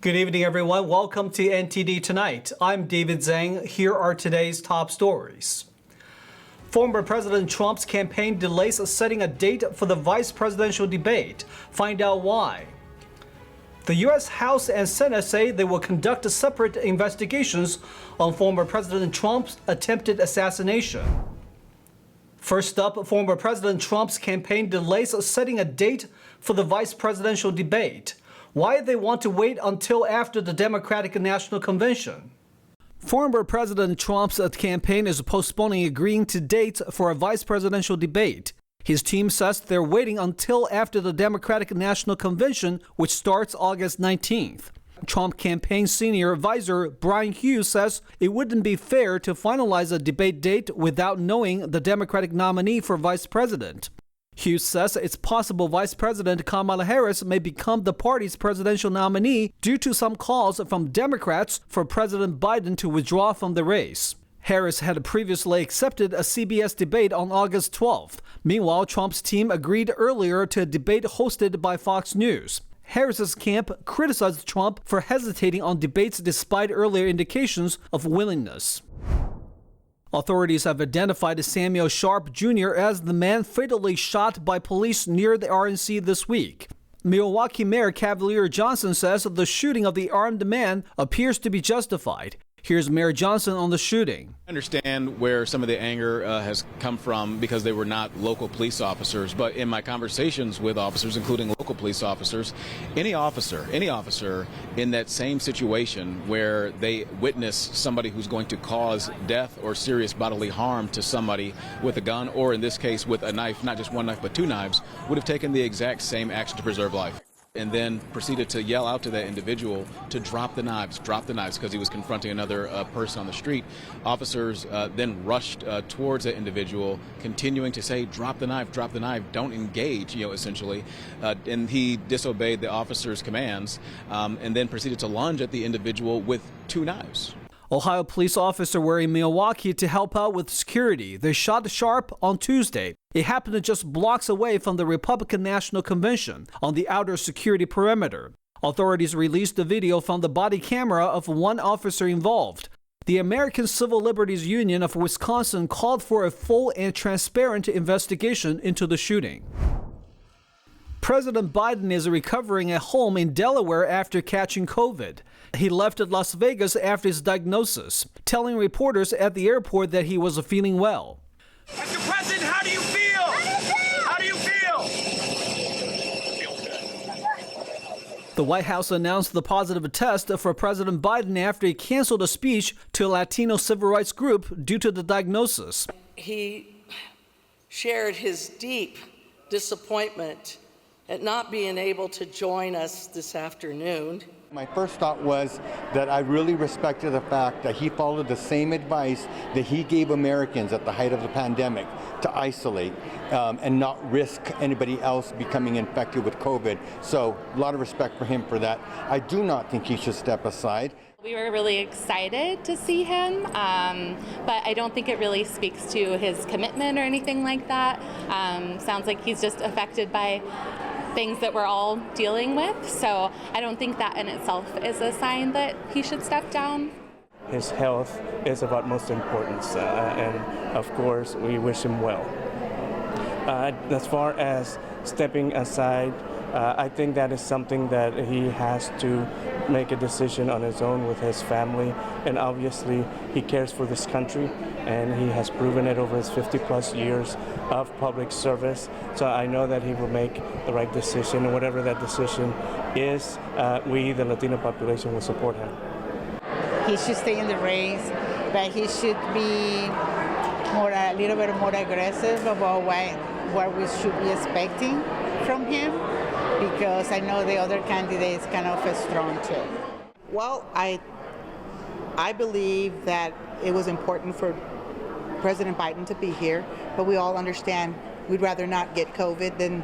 Good evening, everyone. Welcome to NTD Tonight. I'm David Zhang. Here are today's top stories. Former President Trump's campaign delays setting a date for the vice presidential debate. Find out why. The U.S. House and Senate say they will conduct separate investigations on former President Trump's attempted assassination. First up, former President Trump's campaign delays setting a date for the vice presidential debate. Why they want to wait until after the Democratic National Convention. Former President Trump's campaign is postponing agreeing to dates for a vice presidential debate. His team says they're waiting until after the Democratic National Convention, which starts August 19th. Trump campaign senior advisor Brian Hughes says it wouldn't be fair to finalize a debate date without knowing the Democratic nominee for vice president. Hughes says it's possible Vice President Kamala Harris may become the party's presidential nominee due to some calls from Democrats for President Biden to withdraw from the race. Harris had previously accepted a CBS debate on August 12th. Meanwhile, Trump's team agreed earlier to a debate hosted by Fox News. Harris's camp criticized Trump for hesitating on debates despite earlier indications of willingness. Authorities have identified Samuel Sharp Jr. as the man fatally shot by police near the RNC this week. Milwaukee Mayor Cavalier Johnson says the shooting of the armed man appears to be justified. Here's Mayor Johnson on the shooting. I understand where some of the anger has come from because they were not local police officers. But in my conversations with officers, including local police officers, any officer in that same situation where they witness somebody who's going to cause death or serious bodily harm to somebody with a gun, or in this case with a knife, not just one knife but two knives, would have taken the exact same action to preserve life. And then proceeded to yell out to that individual to drop the knives, because he was confronting another person on the street. Officers then rushed towards that individual, continuing to say, drop the knife, don't engage, essentially. And he disobeyed the officer's commands and then proceeded to lunge at the individual with two knives. Ohio police officers were in Milwaukee to help out with security. They shot Sharp on Tuesday. It happened just blocks away from the Republican National Convention on the outer security perimeter. Authorities released the video from the body camera of one officer involved. The American Civil Liberties Union of Wisconsin called for a full and transparent investigation into the shooting. President Biden is recovering at home in Delaware after catching COVID. He left Las Vegas after his diagnosis, telling reporters at the airport that he was feeling well. Mr. President, how do you feel? How do you feel? The White House announced the positive test for President Biden after he canceled a speech to a Latino civil rights group due to the diagnosis. He shared his deep disappointment at not being able to join us this afternoon. My first thought was that I really respected the fact that he followed the same advice that he gave Americans at the height of the pandemic to isolate and not risk anybody else becoming infected with COVID. So a lot of respect for him for that. I do not think he should step aside. We were really excited to see him, but I don't think it really speaks to his commitment or anything like that. Sounds like he's just affected by things that we're all dealing with, so I don't think that in itself is a sign that he should step down. His health is of utmost importance, and of course we wish him well. As far as stepping aside, I think that is something that he has to make a decision on his own with his family, and obviously he cares for this country and he has proven it over his 50+ years of public service. So I know that he will make the right decision, and whatever that decision is, we, the Latino population, will support him. He should stay in the race, but he should be a little bit more aggressive about what we should be expecting from him, because I know the other candidates kind of strong too. Well, I believe that it was important for President Biden to be here, but we all understand we'd rather not get COVID than,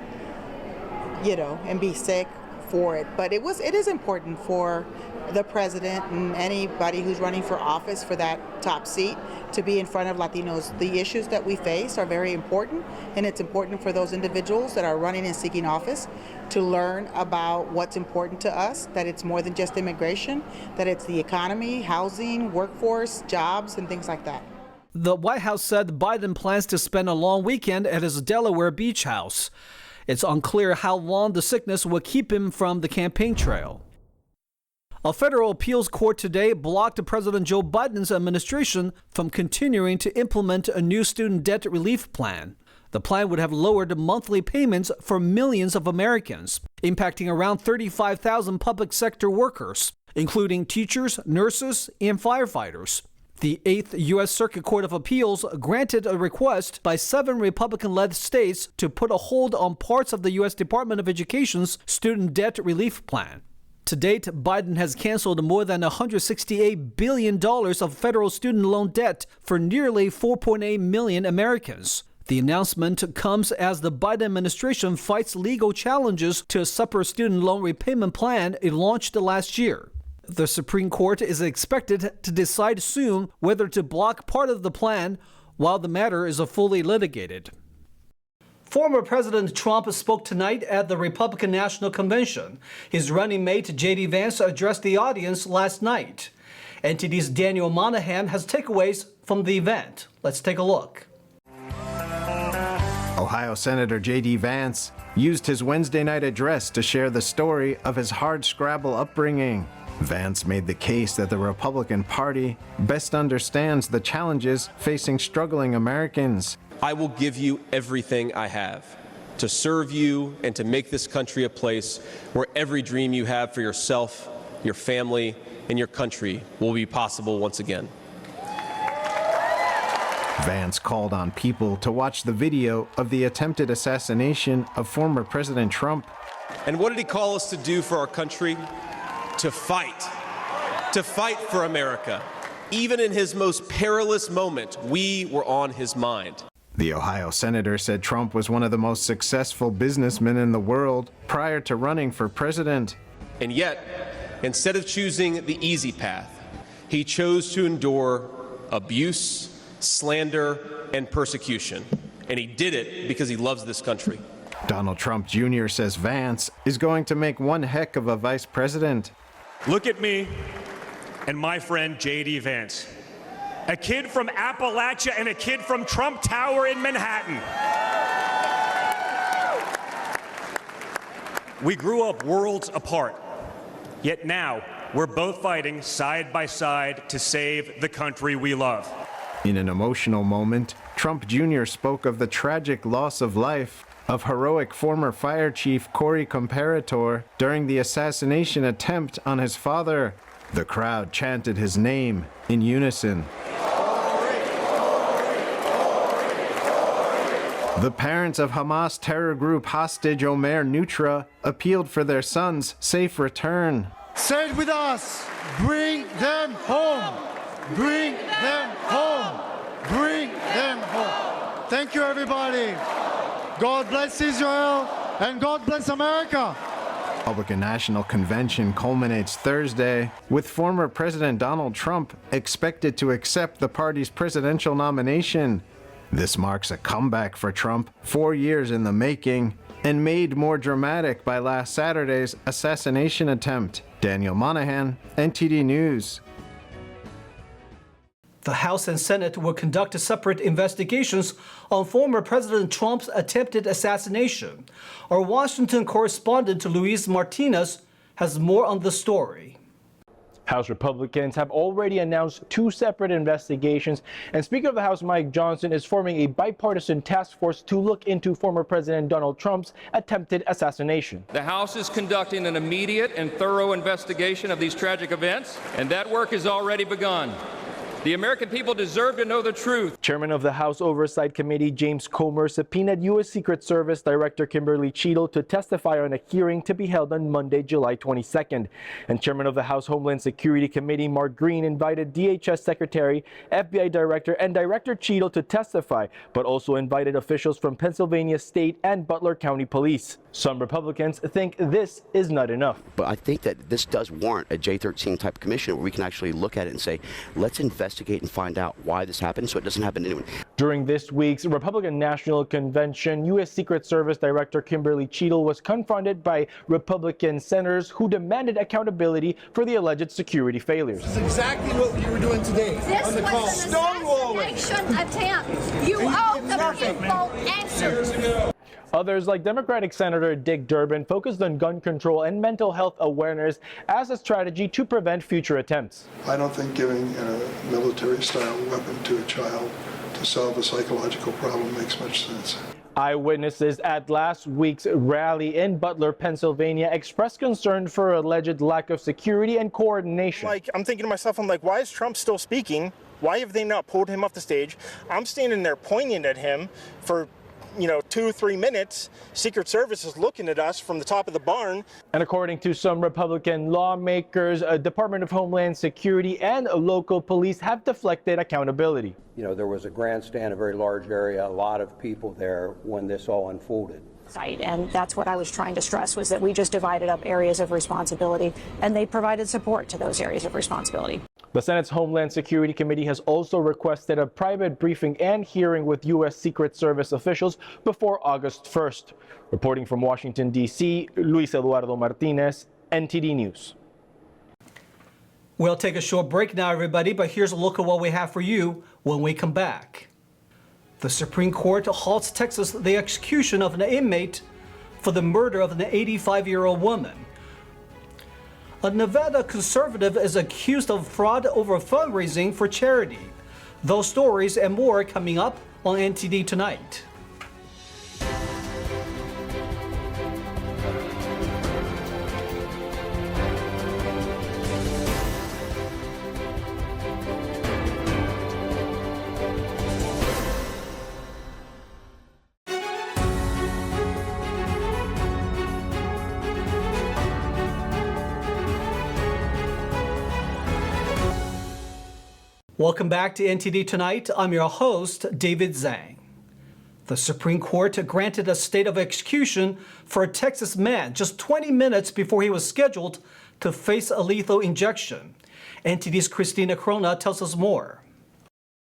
and be sick for it. But it is important for the president and anybody who's running for office for that top seat to be in front of Latinos. The issues that we face are very important, and it's important for those individuals that are running and seeking office to learn about what's important to us, that it's more than just immigration, that it's the economy, housing, workforce, jobs, and things like that. The White House said Biden plans to spend a long weekend at his Delaware beach house. It's unclear how long the sickness will keep him from the campaign trail. A federal appeals court today blocked President Joe Biden's administration from continuing to implement a new student debt relief plan. The plan would have lowered monthly payments for millions of Americans, impacting around 35,000 public sector workers, including teachers, nurses, and firefighters. The 8th U.S. Circuit Court of Appeals granted a request by 7 Republican-led states to put a hold on parts of the U.S. Department of Education's student debt relief plan. To date, Biden has canceled more than $168 billion of federal student loan debt for nearly 4.8 million Americans. The announcement comes as the Biden administration fights legal challenges to a separate student loan repayment plan it launched last year. The Supreme Court is expected to decide soon whether to block part of the plan while the matter is fully litigated. Former President Trump spoke tonight at the Republican National Convention. His running mate, J.D. Vance, addressed the audience last night. NTD's Daniel Monahan has takeaways from the event. Let's take a look. Ohio Senator J.D. Vance used his Wednesday night address to share the story of his hardscrabble upbringing. Vance made the case that the Republican Party best understands the challenges facing struggling Americans. I will give you everything I have to serve you and to make this country a place where every dream you have for yourself, your family, and your country will be possible once again. Vance called on people to watch the video of the attempted assassination of former President Trump. And what did he call us to do for our country? To fight for America. Even in his most perilous moment, we were on his mind. The Ohio senator said Trump was one of the most successful businessmen in the world prior to running for president. And yet, instead of choosing the easy path, he chose to endure abuse, slander, and persecution. And he did it because he loves this country. Donald Trump Jr. says Vance is going to make one heck of a vice president. Look at me and my friend J.D. Vance, a kid from Appalachia and a kid from Trump Tower in Manhattan. We grew up worlds apart, yet now we're both fighting side by side to save the country we love. In an emotional moment, Trump Jr. spoke of the tragic loss of life of heroic former fire chief Corey Comparator during the assassination attempt on his father. The crowd chanted his name in unison. The parents of Hamas terror group hostage Omer Nutra appealed for their son's safe return. Say it with us. Bring them home. Bring them home. Bring them home. Thank you, everybody. God bless Israel and God bless America. Republican National Convention culminates Thursday, with former President Donald Trump expected to accept the party's presidential nomination. This marks a comeback for Trump 4 years in the making and made more dramatic by last Saturday's assassination attempt. Daniel Monahan, NTD News. The House and Senate will conduct separate investigations on former President Trump's attempted assassination. Our Washington correspondent Luis Martinez has more on the story. House Republicans have already announced 2 separate investigations, and Speaker of the House Mike Johnson is forming a bipartisan task force to look into former President Donald Trump's attempted assassination. The House is conducting an immediate and thorough investigation of these tragic events, and that work has already begun. The American people deserve to know the truth. Chairman of the House Oversight Committee James Comer subpoenaed U.S. Secret Service Director Kimberly Cheadle to testify on a hearing to be held on Monday, July 22nd. And Chairman of the House Homeland Security Committee Mark Green invited DHS Secretary, FBI Director, and Director Cheadle to testify, but also invited officials from Pennsylvania State and Butler County Police. Some Republicans think this is not enough. But I think that this does warrant a J13 type commission where we can actually look at it and say, let's investigate and find out why this happened so it doesn't happen to anyone. During this week's Republican National Convention, U.S. Secret Service Director Kimberly Cheadle was confronted by Republican senators who demanded accountability for the alleged security failures. This is exactly what you were doing today This on the call. was an assassination attempt. You owe the people answers. Others, like Democratic Senator Dick Durbin, focused on gun control and mental health awareness as a strategy to prevent future attempts. I don't think giving a military-style weapon to a child to solve a psychological problem makes much sense. Eyewitnesses at last week's rally in Butler, Pennsylvania, expressed concern for alleged lack of security and coordination. I'm thinking to myself, why is Trump still speaking? Why have they not pulled him off the stage? I'm standing there pointing at him for 2-3 minutes. Secret Service is looking at us from the top of the barn. And according to some Republican lawmakers, a Department of Homeland Security and local police have deflected accountability. There was a grandstand, a very large area, a lot of people there when this all unfolded. And that's what I was trying to stress, was that we just divided up areas of responsibility, and they provided support to those areas of responsibility. The Senate's Homeland Security Committee has also requested a private briefing and hearing with U.S. Secret Service officials before August 1st. Reporting from Washington, D.C., Luis Eduardo Martinez, NTD News. We'll take a short break now, everybody, but here's a look at what we have for you when we come back. The Supreme Court halts Texas the execution of an inmate for the murder of an 85-year-old woman. A Nevada conservative is accused of fraud over fundraising for charity. Those stories and more coming up on NTD Tonight. Welcome back to NTD Tonight. I'm your host, David Zhang. The Supreme Court granted a state of execution for a Texas man just 20 minutes before he was scheduled to face a lethal injection. NTD's Christina Corona tells us more.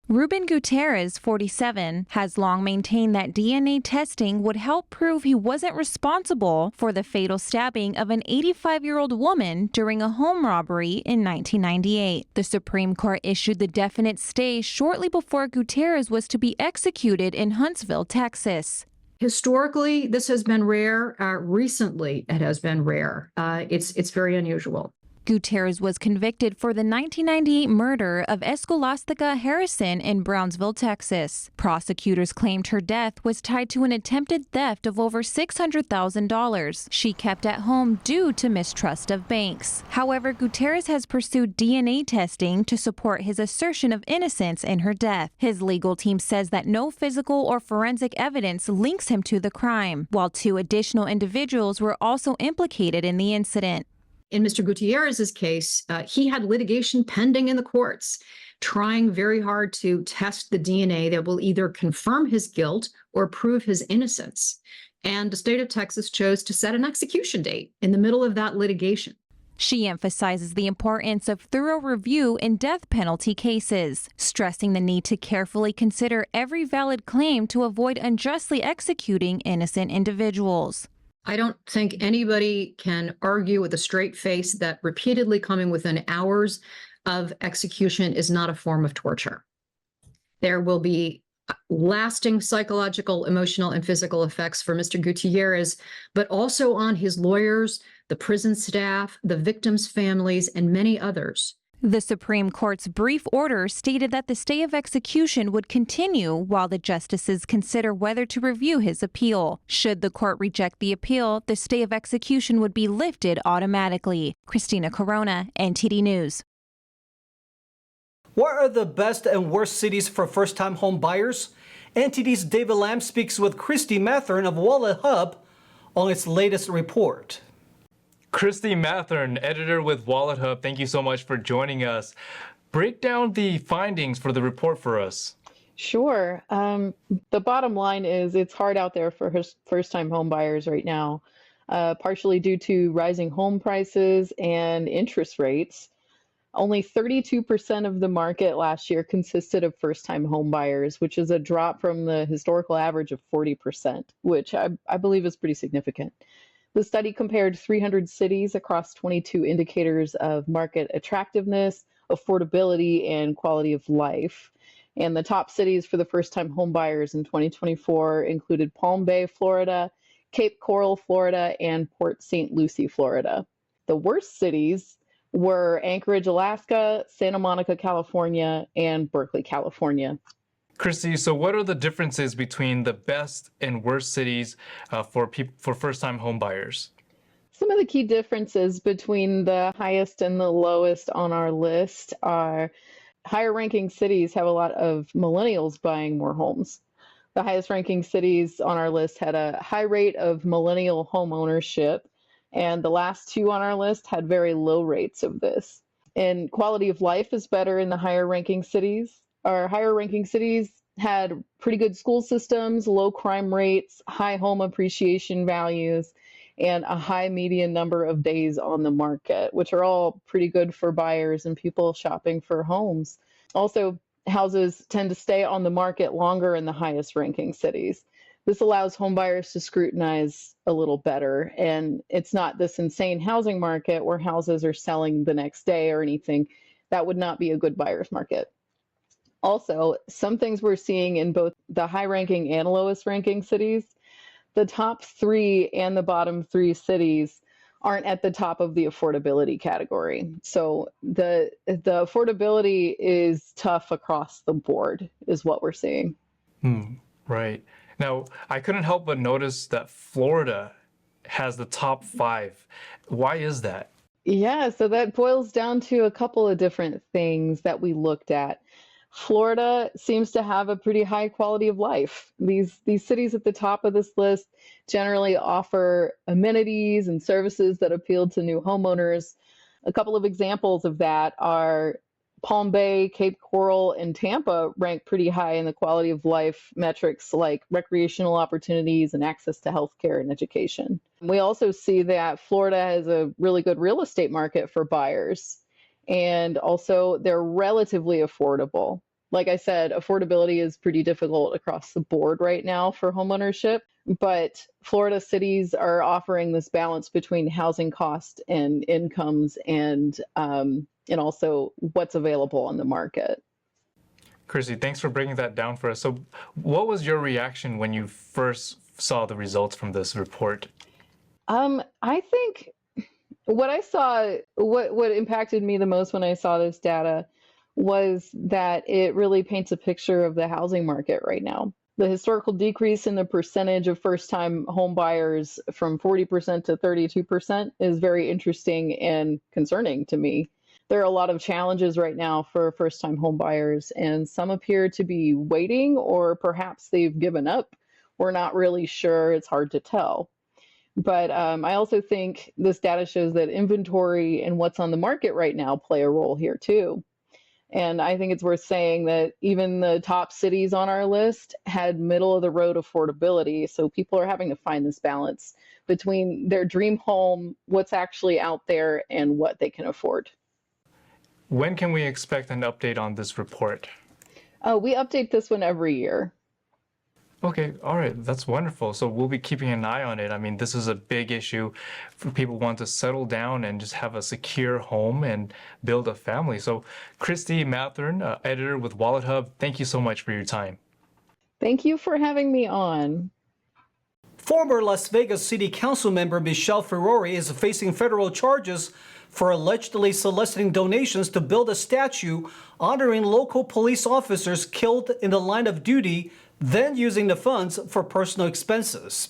Ruben Gutierrez, 47, has long maintained that DNA testing would help prove he wasn't responsible for the fatal stabbing of an 85-year-old woman during a home robbery in 1998. The Supreme Court issued the definite stay shortly before Gutierrez was to be executed in Huntsville, Texas. Historically, this has been rare. Recently, it has been rare. It's very unusual. Gutierrez was convicted for the 1998 murder of Escolastica Harrison in Brownsville, Texas. Prosecutors claimed her death was tied to an attempted theft of over $600,000 she kept at home due to mistrust of banks. However, Gutierrez has pursued DNA testing to support his assertion of innocence in her death. His legal team says that no physical or forensic evidence links him to the crime, while 2 additional individuals were also implicated in the incident. In Mr. Gutierrez's case, he had litigation pending in the courts, trying very hard to test the DNA that will either confirm his guilt or prove his innocence. And the state of Texas chose to set an execution date in the middle of that litigation. She emphasizes the importance of thorough review in death penalty cases, stressing the need to carefully consider every valid claim to avoid unjustly executing innocent individuals. I don't think anybody can argue with a straight face that repeatedly coming within hours of execution is not a form of torture. There will be lasting psychological, emotional, and physical effects for Mr. Gutierrez, but also on his lawyers, the prison staff, the victims' families, and many others. The Supreme Court's brief order stated that the stay of execution would continue while the justices consider whether to review his appeal. Should the court reject the appeal, the stay of execution would be lifted automatically. Christina Corona, NTD News. What are the best and worst cities for first-time home buyers? NTD's David Lam speaks with Christy Mathern of WalletHub on its latest report. Christy Mathern, editor with WalletHub, thank you so much for joining us. Break down the findings for the report for us. Sure. The bottom line is it's hard out there for first-time home buyers right now, partially due to rising home prices and interest rates. Only 32% of the market last year consisted of first-time home buyers, which is a drop from the historical average of 40%, which I believe is pretty significant. The study compared 300 cities across 22 indicators of market attractiveness, affordability, and quality of life. And the top cities for the first-time home buyers in 2024 included Palm Bay, Florida, Cape Coral, Florida, and Port St. Lucie, Florida. The worst cities were Anchorage, Alaska, Santa Monica, California, and Berkeley, California. Christy, so what are the differences between the best and worst cities for first-time home buyers? Some of the key differences between the highest and the lowest on our list are higher ranking cities have a lot of millennials buying more homes. The highest ranking cities on our list had a high rate of millennial home ownership, and the last two on our list had very low rates of this. And quality of life is better in the higher ranking cities. Our higher ranking cities had pretty good school systems, low crime rates, high home appreciation values, and a high median number of days on the market, which are all pretty good for buyers and people shopping for homes. Also, houses tend to stay on the market longer in the highest ranking cities. This allows home buyers to scrutinize a little better, and it's not this insane housing market where houses are selling the next day or anything. That would not be a good buyer's market. Also, some things we're seeing in both the high ranking and lowest ranking cities, the top three and the bottom three cities aren't at the top of the affordability category. So the affordability is tough across the board is what we're seeing. Right. Now, I couldn't help but notice that Florida has the top 5. Why is that? Yeah, so that boils down to a couple of different things that we looked at. Florida seems to have a pretty high quality of life. These cities at the top of this list generally offer amenities and services that appeal to new homeowners. A couple of examples of that are Palm Bay, Cape Coral, and Tampa rank pretty high in the quality of life metrics like recreational opportunities and access to healthcare and education. We also see that Florida has a really good real estate market for buyers, and also they're relatively affordable. Like I said, affordability is pretty difficult across the board right now for homeownership, but Florida cities are offering this balance between housing cost and incomes and also what's available on the market. Chrissy, thanks for breaking that down for us. So what was your reaction when you first saw the results from this report? I think what I saw, what impacted me the most when I saw this data was that it really paints a picture of the housing market right now. The historical decrease in the percentage of first-time home buyers from 40% to 32% is very interesting and concerning to me. There are a lot of challenges right now for first-time home buyers, and some appear to be waiting, or perhaps they've given up. We're not really sure. It's hard to tell. But I also think this data shows that inventory and what's on the market right now play a role here too. And I think it's worth saying that even the top cities on our list had middle of the road affordability. So people are having to find this balance between their dream home, what's actually out there, and what they can afford. When can we expect an update on this report? We update this one every year. Okay, all right, that's wonderful. So we'll be keeping an eye on it. I mean, this is a big issue for people who want to settle down and just have a secure home and build a family. So Christy Mathern, editor with WalletHub, thank you so much for your time. Thank you for having me on. Former Las Vegas City Council member Michelle Ferrari is facing federal charges for allegedly soliciting donations to build a statue honoring local police officers killed in the line of duty, then using the funds for personal expenses.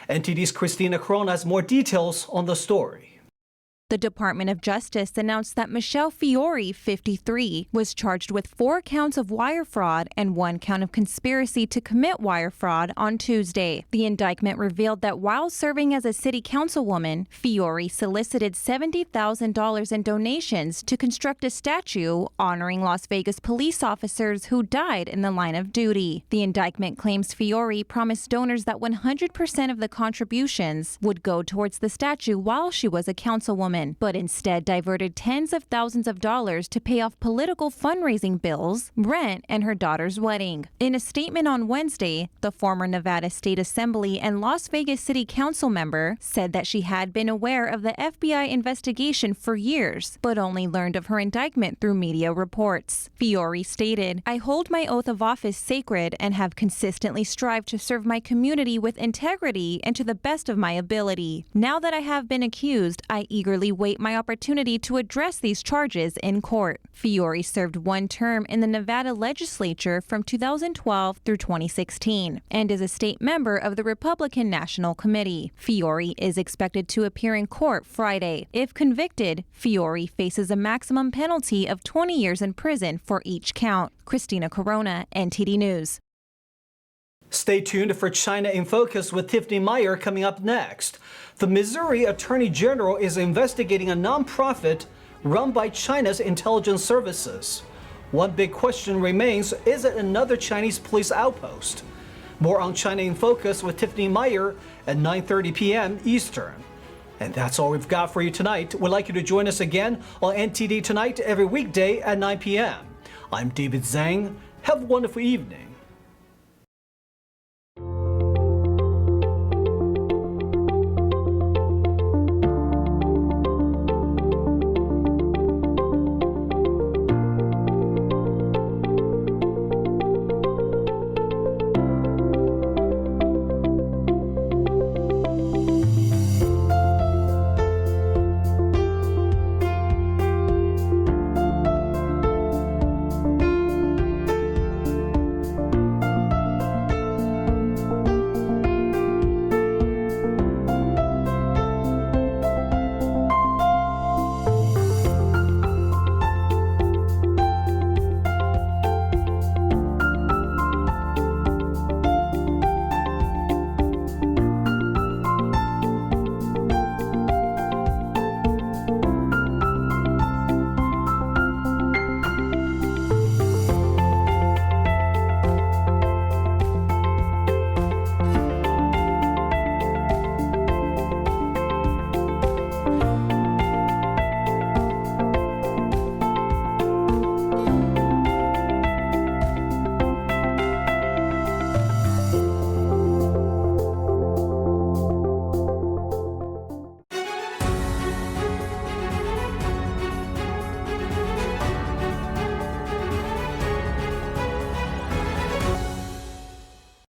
NTD's Christina Crone has more details on the story. The Department of Justice announced that Michelle Fiore, 53, was charged with 4 counts of wire fraud and 1 count of conspiracy to commit wire fraud on Tuesday. The indictment revealed that while serving as a city councilwoman, Fiore solicited $70,000 in donations to construct a statue honoring Las Vegas police officers who died in the line of duty. The indictment claims Fiore promised donors that 100% of the contributions would go towards the statue while she was a councilwoman, but instead diverted tens of thousands of dollars to pay off political fundraising bills, rent, and her daughter's wedding. In a statement on Wednesday, the former Nevada State Assembly and Las Vegas City Council member said that she had been aware of the FBI investigation for years, but only learned of her indictment through media reports. Fiore stated, "I hold my oath of office sacred and have consistently strived to serve my community with integrity and to the best of my ability. Now that I have been accused, I eagerly wait my opportunity to address these charges in court." Fiore served 1 term in the Nevada legislature from 2012 through 2016 and is a state member of the Republican National Committee. Fiore is expected to appear in court Friday. If convicted, Fiore faces a maximum penalty of 20 years in prison for each count. Christina Corona, NTD News. Stay tuned for China in Focus with Tiffany Meyer coming up next. The Missouri Attorney General is investigating a nonprofit run by China's intelligence services. One big question remains, is it another Chinese police outpost? More on China in Focus with Tiffany Meyer at 9:30 p.m. Eastern. And that's all we've got for you tonight. We'd like you to join us again on NTD Tonight every weekday at 9 p.m. I'm David Zhang. Have a wonderful evening.